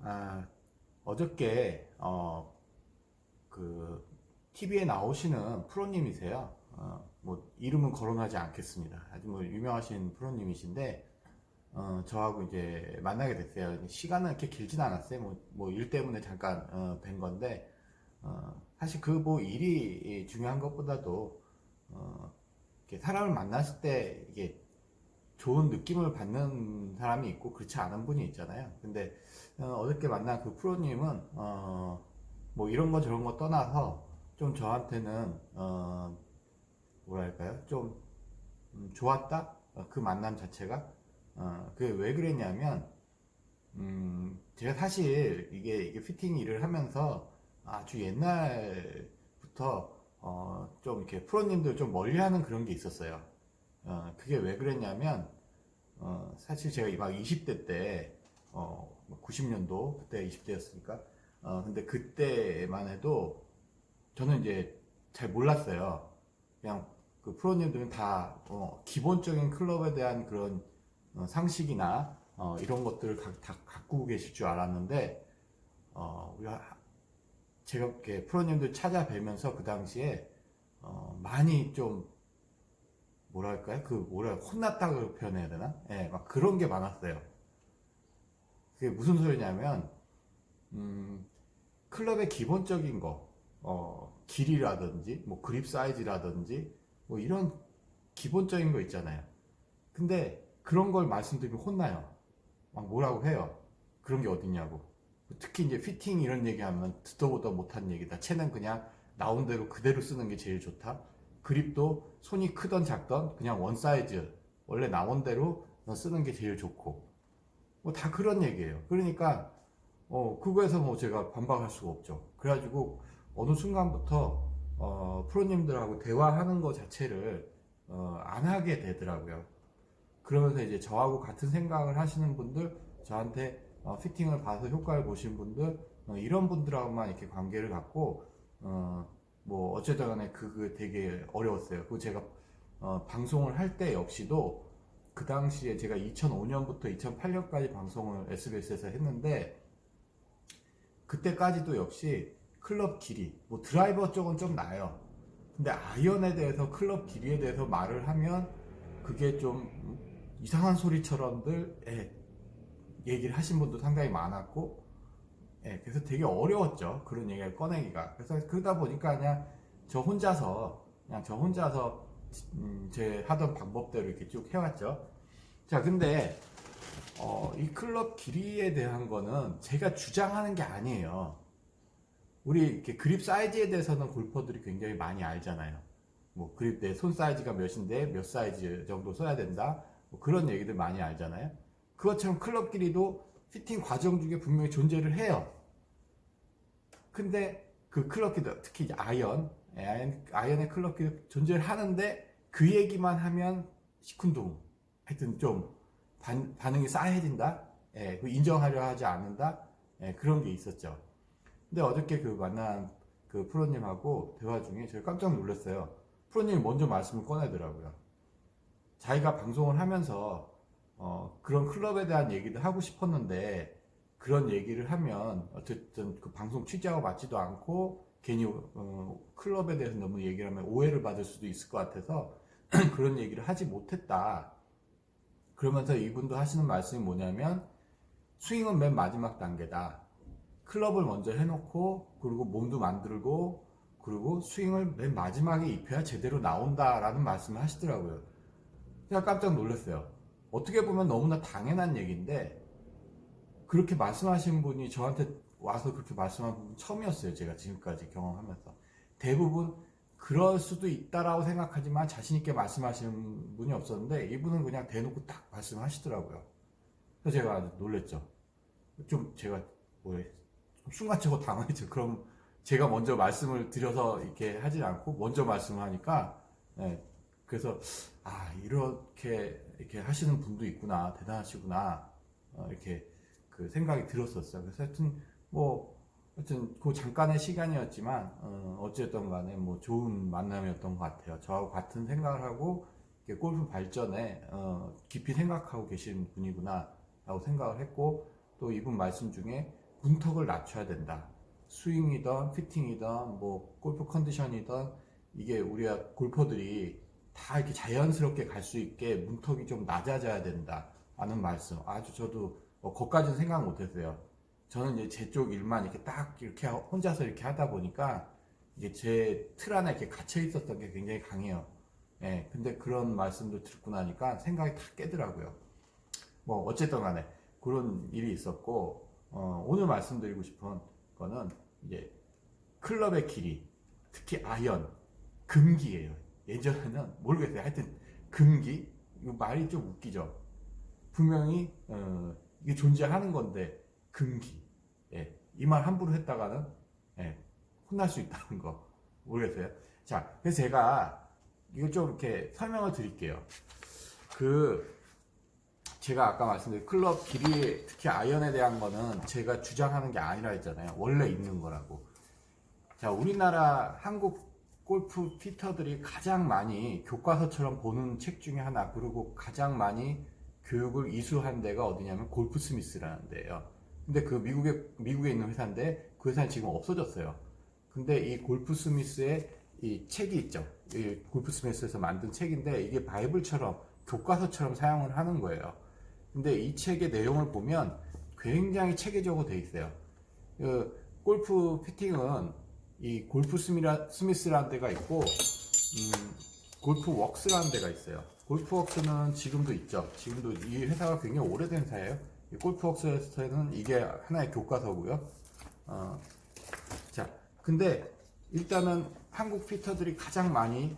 아, 어저께 그 TV에 나오시는 프로님이세요. 뭐 이름은 거론하지 않겠습니다. 아주 뭐 유명하신 프로님이신데 저하고 이제 만나게 됐어요. 시간은 이렇게 길진 않았어요. 뭐 일 때문에 잠깐 뵌 건데 사실 그 뭐 일이 중요한 것보다도 이렇게 사람을 만났을 때 이게 좋은 느낌을 받는 사람이 있고 그렇지 않은 분이 있잖아요. 근데 어저께 만난 그 프로님은 뭐 이런 거 저런 거 떠나서 좀 저한테는 뭐랄까요, 좀 좋았다. 그 만남 자체가 그게 왜 그랬냐면 제가 사실 이게 피팅 일을 하면서 아주 옛날부터 좀 이렇게 프로님들 좀 멀리하는 그런 게 있었어요. 그게 왜 그랬냐면 사실 제가 막 20대 때 90년도 그때 20대였으니까 근데 그때만 해도 저는 이제 잘 몰랐어요. 그냥 그 프로님들은 다 기본적인 클럽에 대한 그런 상식이나 이런 것들을 다 갖고 계실 줄 알았는데 우리가 제가 이렇게 프로님들 찾아뵈면서 그 당시에 많이 좀 뭐랄까요? 혼났다고 표현해야 되나? 예, 막 그런 게 많았어요. 그게 무슨 소리냐면, 클럽의 기본적인 거, 길이라든지, 뭐 그립 사이즈라든지, 뭐 이런 기본적인 거 있잖아요. 근데 그런 걸 말씀드리면 혼나요. 막 뭐라고 해요. 그런 게 어딨냐고. 특히 이제 피팅 이런 얘기하면 듣도 보도 못한 얘기다. 채는 그냥 나온 대로 그대로 쓰는 게 제일 좋다. 그립도 손이 크던 작던 그냥 원 사이즈 원래 나온 대로 쓰는 게 제일 좋고 뭐 다 그런 얘기예요. 그러니까 그거에서 뭐 제가 반박할 수가 없죠. 그래가지고 어느 순간부터 프로님들하고 대화하는 거 자체를 안 하게 되더라고요. 그러면서 이제 저하고 같은 생각을 하시는 분들, 저한테 피팅을 봐서 효과를 보신 분들, 이런 분들하고만 이렇게 관계를 갖고, 뭐, 어쨌든 간에 그거 되게 어려웠어요. 그리고 제가, 방송을 할 때 역시도 그 당시에 제가 2005년부터 2008년까지 방송을 SBS에서 했는데, 그때까지도 역시 클럽 길이, 뭐 드라이버 쪽은 좀 나아요. 근데 아이언에 대해서 클럽 길이에 대해서 말을 하면 그게 좀 이상한 소리처럼들 얘기를 하신 분도 상당히 많았고 그래서 되게 어려웠죠. 그런 얘기를 꺼내기가. 그래서 그러다 보니까 그냥 저 혼자서 제 하던 방법대로 이렇게 쭉 해왔죠. 자, 근데 이 클럽 길이에 대한 거는 제가 주장하는 게 아니에요. 우리 이렇게 그립 사이즈에 대해서는 골퍼들이 굉장히 많이 알잖아요. 뭐 그립 내 손 사이즈가 몇인데 몇 사이즈 정도 써야 된다. 뭐 그런 얘기들 많이 알잖아요. 그것처럼 클럽 길이도 피팅 과정 중에 분명히 존재를 해요. 근데 그 클럽 길이 특히 이제 아이언의 클럽 길이 존재를 하는데 그 얘기만 하면 시큰둥. 하여튼 좀 반응이 싸해진다. 그 인정하려 하지 않는다. 그런 게 있었죠. 근데 어저께 그 만난 그 프로님하고 대화 중에 제가 깜짝 놀랐어요. 프로님이 먼저 말씀을 꺼내더라고요. 자기가 방송을 하면서 그런 클럽에 대한 얘기도 하고 싶었는데 그런 얘기를 하면 어쨌든 그 방송 취지하고 맞지도 않고 괜히 클럽에 대해서 너무 얘기를 하면 오해를 받을 수도 있을 것 같아서 그런 얘기를 하지 못했다. 그러면서 이분도 하시는 말씀이 뭐냐면 스윙은 맨 마지막 단계다. 클럽을 먼저 해놓고 그리고 몸도 만들고 그리고 스윙을 맨 마지막에 입혀야 제대로 나온다라는 말씀을 하시더라고요. 제가 깜짝 놀랐어요. 어떻게 보면 너무나 당연한 얘기인데 그렇게 말씀하신 분이 저한테 와서 그렇게 말씀한 분은 처음이었어요. 제가 지금까지 경험하면서 대부분 그럴 수도 있다라고 생각하지만 자신 있게 말씀하시는 분이 없었는데 이분은 그냥 대놓고 딱 말씀하시더라고요. 그래서 제가 아주 놀랬죠. 좀 제가 뭐 순간적으로 당황했죠. 그럼 제가 먼저 말씀을 드려서 이렇게 하진 않고 먼저 말씀을 하니까 예, 그래서 이렇게 하시는 분도 있구나 대단하시구나 이렇게 그 생각이 들었었어요. 그래서 하여튼 그 잠깐의 시간이었지만 어쨌든 간에 뭐 좋은 만남이었던 것 같아요. 저하고 같은 생각을 하고 골프 발전에 깊이 생각하고 계신 분이구나 라고 생각을 했고 또 이분 말씀 중에 문턱을 낮춰야 된다. 스윙이든 피팅이든 뭐 골프 컨디션이든 이게 우리가 골퍼들이 다 이렇게 자연스럽게 갈 수 있게 문턱이 좀 낮아져야 된다 하는 말씀. 아주 저도 거기까지는 생각 못했어요. 저는 이제 제 쪽 일만 이렇게 딱 이렇게 혼자서 이렇게 하다 보니까 이게 제 틀 안에 이렇게 갇혀 있었던 게 굉장히 강해요. 예, 근데 그런 말씀도 듣고 나니까 생각이 다 깨더라고요. 뭐 어쨌든 간에 그런 일이 있었고, 오늘 말씀드리고 싶은 거는 이제 클럽의 길이, 특히 아이언, 금기예요. 예전에는 모르겠어요. 하여튼 금기, 이거 말이 좀 웃기죠. 분명히 이게 존재하는 건데 금기. 예, 이 말 함부로 했다가는 예, 혼날 수 있다는 거 모르겠어요. 자, 그래서 제가 이거 좀 이렇게 설명을 드릴게요. 제가 아까 말씀드린 클럽 길이, 특히 아이언에 대한 거는 제가 주장하는 게 아니라 했잖아요. 원래 있는 거라고. 자, 우리나라 한국 골프 피터들이 가장 많이 교과서처럼 보는 책 중에 하나, 그리고 가장 많이 교육을 이수한 데가 어디냐면 골프 스미스라는 데예요. 근데 그 미국에 있는 회사인데 그 회사는 지금 없어졌어요. 근데 이 골프 스미스의 이 책이 있죠. 이 골프 스미스에서 만든 책인데 이게 바이블처럼 교과서처럼 사용을 하는 거예요. 근데 이 책의 내용을 보면 굉장히 체계적으로 돼 있어요. 골프 피팅은 이 골프 스미스라는 데가 있고, 골프 웍스라는 데가 있어요. 골프 웍스는 지금도 있죠. 지금도 이 회사가 굉장히 오래된 회사예요. 이 골프 웍스에서는 이게 하나의 교과서고요. 자, 근데 일단은 한국 피터들이 가장 많이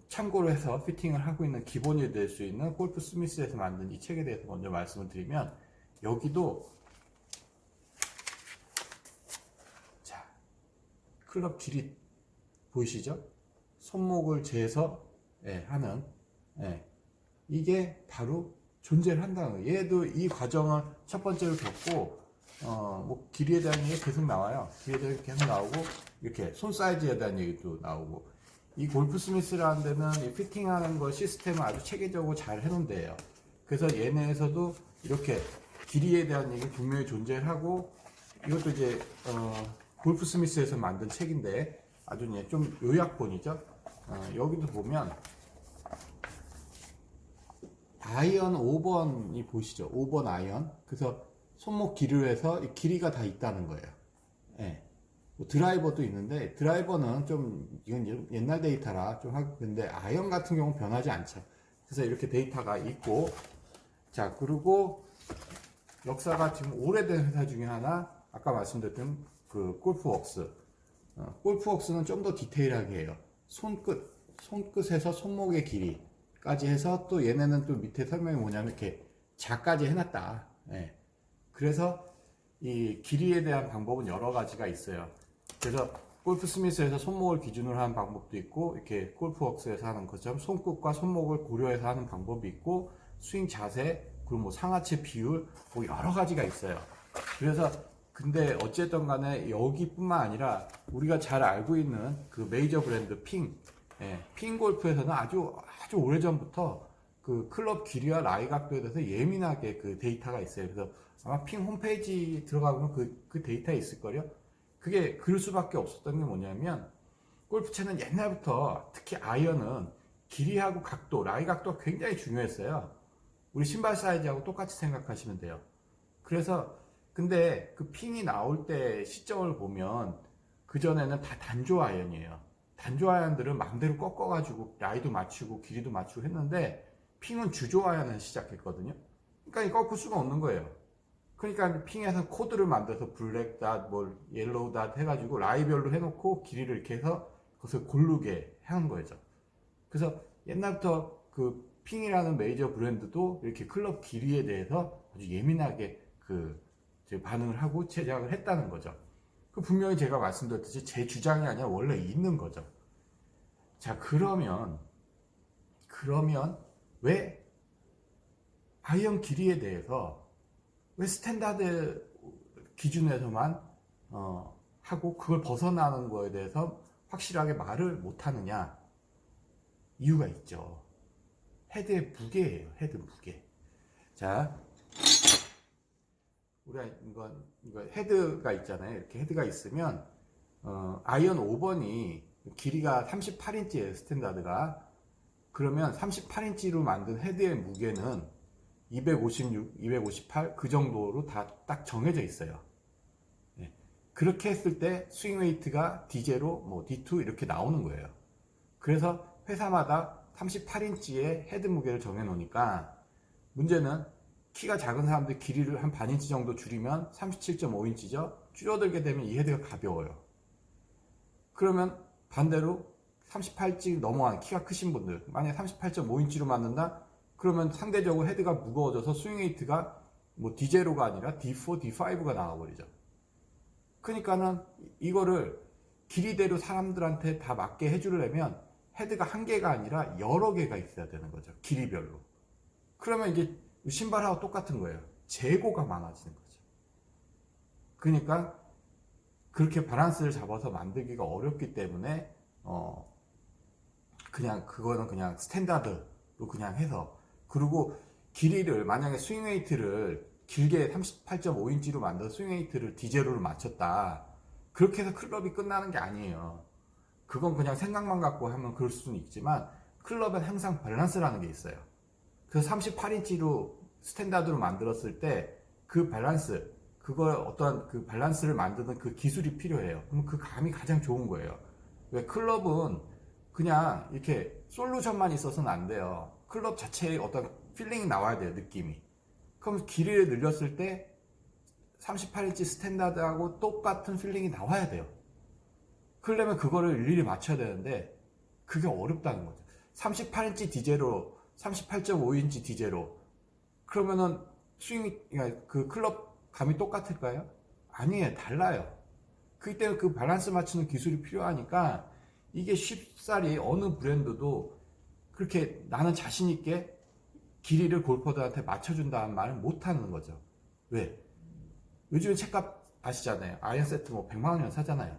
참고로 해서 피팅을 하고 있는 기본이 될 수 있는 골프 스미스에서 만든 이 책에 대해서 먼저 말씀을 드리면, 여기도 자, 클럽 길이 보이시죠? 손목을 재서 하는, 이게 바로 존재를 한다는 거예요. 얘도 이 과정을 첫 번째로 겪고, 뭐 길이에 대한 얘기 계속 나와요. 길이에 대한 얘기 계속 나오고, 이렇게 손 사이즈에 대한 얘기도 나오고. 이 골프 스미스라는 데는 이 피팅하는 거 시스템을 아주 체계적으로 잘 해놓은 데예요. 그래서 얘네에서도 이렇게 길이에 대한 얘기 분명히 존재하고, 이것도 이제 골프 스미스에서 만든 책인데 아주 좀 요약본이죠. 여기도 보면 아이언 5번이 보시죠. 5번 아이언. 그래서 손목 길이로 해서 이 길이가 다 있다는 거예요. 예. 뭐 드라이버도 있는데, 드라이버는 좀 이건 옛날 데이터라 좀 하고, 근데 아이언 같은 경우는 변하지 않죠. 그래서 이렇게 데이터가 있고, 자, 그리고 역사가 지금 오래된 회사 중에 하나, 아까 말씀드렸던 그 골프웍스. 골프웍스는 좀 더 디테일하게 해요. 손끝에서 손목의 길이까지 해서, 또 얘네는 또 밑에 설명이 뭐냐면 이렇게 자까지 해놨다. 예. 그래서 이 길이에 대한 방법은 여러 가지가 있어요. 그래서 골프 스미스에서 손목을 기준으로 하는 방법도 있고, 이렇게 골프웍스에서 하는 것처럼 손끝과 손목을 고려해서 하는 방법이 있고, 스윙 자세, 그리고 뭐 상하체 비율, 뭐 여러 가지가 있어요. 그래서 근데 어쨌든 간에 여기뿐만 아니라 우리가 잘 알고 있는 그 메이저 브랜드 핑 골프에서는 아주 오래전부터 그 클럽 길이와 라이 각도에 대해서 예민하게 그 데이터가 있어요. 그래서 아마 핑 홈페이지 들어가보면 그 데이터에 있을걸요? 그게 그럴 수밖에 없었던 게 뭐냐면, 골프채는 옛날부터 특히 아이언은 길이하고 각도, 라이 각도가 굉장히 중요했어요. 우리 신발 사이즈하고 똑같이 생각하시면 돼요. 그래서 근데 그 핑이 나올 때 시점을 보면 그전에는 다 단조 아이언이에요. 단조 아이언들은 맘대로 꺾어가지고 라이도 맞추고 길이도 맞추고 했는데, 핑은 주조 아이언을 시작했거든요. 그러니까 이 꺾을 수가 없는 거예요. 그러니까 핑에서 코드를 만들어서 블랙 닷, 옐로우 닷 해가지고 라이별로 해놓고 길이를 이렇게 해서 그것을 고르게 하는 거죠. 그래서 옛날부터 그 핑이라는 메이저 브랜드도 이렇게 클럽 길이에 대해서 아주 예민하게 반응을 하고 제작을 했다는 거죠. 분명히 제가 말씀드렸듯이 제 주장이 아니라 원래 있는 거죠. 자, 그러면 왜 아이언 길이에 대해서 왜 스탠다드 기준에서만 하고 그걸 벗어나는 거에 대해서 확실하게 말을 못하느냐? 이유가 있죠. 헤드의 무게예요. 헤드 무게. 자, 우리가 이거 헤드가 있잖아요. 이렇게 헤드가 있으면 아이언 5번이 길이가 38인치예요. 스탠다드가. 그러면 38인치로 만든 헤드의 무게는 256, 258 그 정도로 다 딱 정해져 있어요. 예. 그렇게 했을 때 스윙 웨이트가 D0, 뭐 D2 이렇게 나오는 거예요. 그래서 회사마다 38인치의 헤드 무게를 정해 놓으니까 문제는 키가 작은 사람들 길이를 한 반인치 정도 줄이면 37.5인치죠. 줄어들게 되면 이 헤드가 가벼워요. 그러면 반대로 38인치 넘어간 키가 크신 분들, 만약에 38.5인치로 만든다? 그러면 상대적으로 헤드가 무거워져서 스윙 웨이트가 뭐 D0가 아니라 D4, D5가 나와버리죠. 그러니까는 이거를 길이대로 사람들한테 다 맞게 해주려면 헤드가 한 개가 아니라 여러 개가 있어야 되는 거죠. 길이별로. 그러면 이게 신발하고 똑같은 거예요. 재고가 많아지는 거죠. 그러니까 그렇게 밸런스를 잡아서 만들기가 어렵기 때문에 그냥 그거는 그냥 스탠다드로 그냥 해서, 그리고 길이를 만약에 스윙 웨이트를 길게 38.5인치로 만든 스윙 웨이트를 D0로 맞췄다. 그렇게 해서 클럽이 끝나는 게 아니에요. 그건 그냥 생각만 갖고 하면 그럴 수는 있지만 클럽은 항상 밸런스라는 게 있어요. 그래서 38인치로 스탠다드로 만들었을 때 그 밸런스, 그걸 어떤 그 밸런스를 만드는 그 기술이 필요해요. 그럼 그 감이 가장 좋은 거예요. 왜 클럽은 그냥 이렇게 솔루션만 있어서는 안 돼요. 클럽 자체에 어떤 필링이 나와야 돼요, 느낌이. 그럼 길이를 늘렸을 때 38인치 스탠다드하고 똑같은 필링이 나와야 돼요. 그러려면 그거를 일일이 맞춰야 되는데 그게 어렵다는 거죠. 38인치 디제로 38.5인치 디제로 그러면은 스윙이, 그러니까 그 클럽 감이 똑같을까요? 아니에요. 달라요. 그렇기 때문에 그 밸런스 맞추는 기술이 필요하니까 이게 쉽사리 어느 브랜드도 그렇게 나는 자신 있게 길이를 골퍼들한테 맞춰준다는 말을 못 하는 거죠. 왜? 요즘에 책값 아시잖아요. 아이언 세트 뭐 100만 원이면 사잖아요.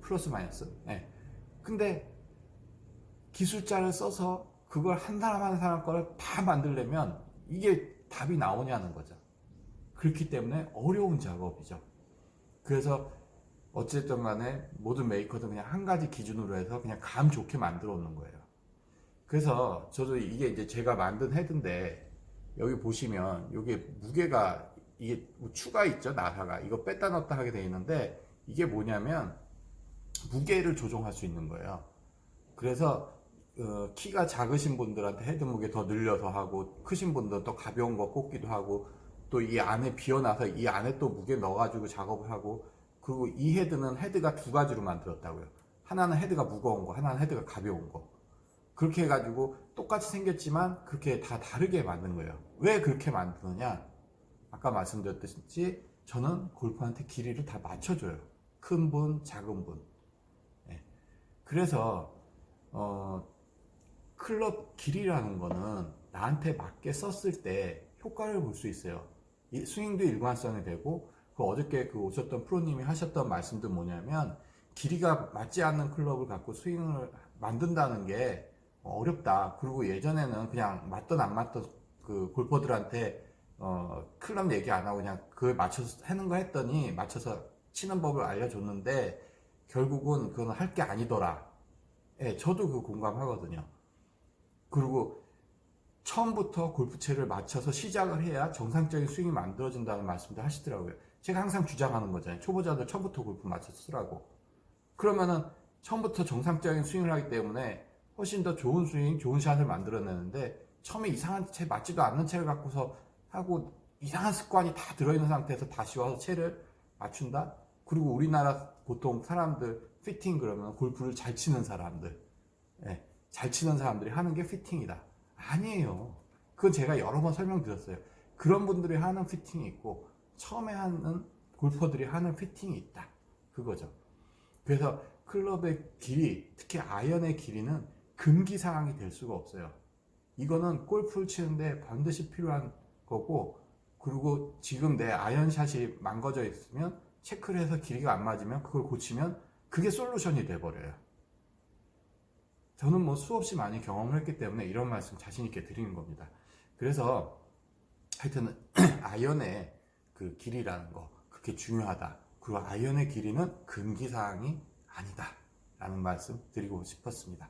플러스 마이너스. 네. 근데 기술자를 써서 그걸 한 사람 한 사람 거를 다 만들려면 이게 답이 나오냐는 거죠. 그렇기 때문에 어려운 작업이죠. 그래서 어쨌든 간에 모든 메이커도 그냥 한 가지 기준으로 해서 그냥 감 좋게 만들어 놓는 거예요. 그래서 저도 이게 이제 제가 만든 헤드인데 여기 보시면 이게 무게가 이게 뭐 추가 있죠, 나사가. 이거 뺐다 넣었다 하게 돼 있는데 이게 뭐냐면 무게를 조정할 수 있는 거예요. 그래서 키가 작으신 분들한테 헤드 무게 더 늘려서 하고, 크신 분들은 또 가벼운 거 꽂기도 하고, 또 이 안에 비워놔서 이 안에 또 무게 넣어가지고 작업을 하고, 그리고 이 헤드는 헤드가 두 가지로 만들었다고요. 하나는 헤드가 무거운 거, 하나는 헤드가 가벼운 거. 그렇게 해가지고 똑같이 생겼지만 그렇게 다 다르게 만든 거예요. 왜 그렇게 만드느냐? 아까 말씀드렸듯이 저는 골프한테 길이를 다 맞춰줘요. 큰 분, 작은 분. 네. 그래서 클럽 길이라는 거는 나한테 맞게 썼을 때 효과를 볼 수 있어요. 이 스윙도 일관성이 되고, 그 어저께 그 오셨던 프로님이 하셨던 말씀도 뭐냐면 길이가 맞지 않는 클럽을 갖고 스윙을 만든다는 게 어렵다. 그리고 예전에는 그냥 맞던 안 맞던 그 골퍼들한테 클럽 얘기 안 하고 그냥 그에 맞춰서 하는 거 했더니 맞춰서 치는 법을 알려줬는데 결국은 그건 할 게 아니더라. 예, 저도 그 공감하거든요. 그리고 처음부터 골프채를 맞춰서 시작을 해야 정상적인 스윙이 만들어진다는 말씀도 하시더라고요. 제가 항상 주장하는 거잖아요. 초보자들 처음부터 골프 맞춰서 쓰라고. 그러면은 처음부터 정상적인 스윙을 하기 때문에 훨씬 더 좋은 스윙, 좋은 샷을 만들어내는데 처음에 이상한 채, 맞지도 않는 채를 갖고서 하고 이상한 습관이 다 들어있는 상태에서 다시 와서 채를 맞춘다? 그리고 우리나라 보통 사람들 피팅 그러면 골프를 잘 치는 사람들, 예, 잘 치는 사람들이 하는 게 피팅이다. 아니에요. 그건 제가 여러 번 설명드렸어요. 그런 분들이 하는 피팅이 있고 처음에 하는 골퍼들이 하는 피팅이 있다. 그거죠. 그래서 클럽의 길이, 특히 아이언의 길이는 금기사항이 될 수가 없어요. 이거는 골프를 치는데 반드시 필요한 거고, 그리고 지금 내 아이언샷이 망가져 있으면 체크를 해서 길이가 안 맞으면 그걸 고치면 그게 솔루션이 돼버려요. 저는 뭐 수없이 많이 경험을 했기 때문에 이런 말씀 자신 있게 드리는 겁니다. 그래서 하여튼 아이언의 그 길이라는 거, 그게 중요하다. 그리고 아이언의 길이는 금기사항이 아니다 라는 말씀 드리고 싶었습니다.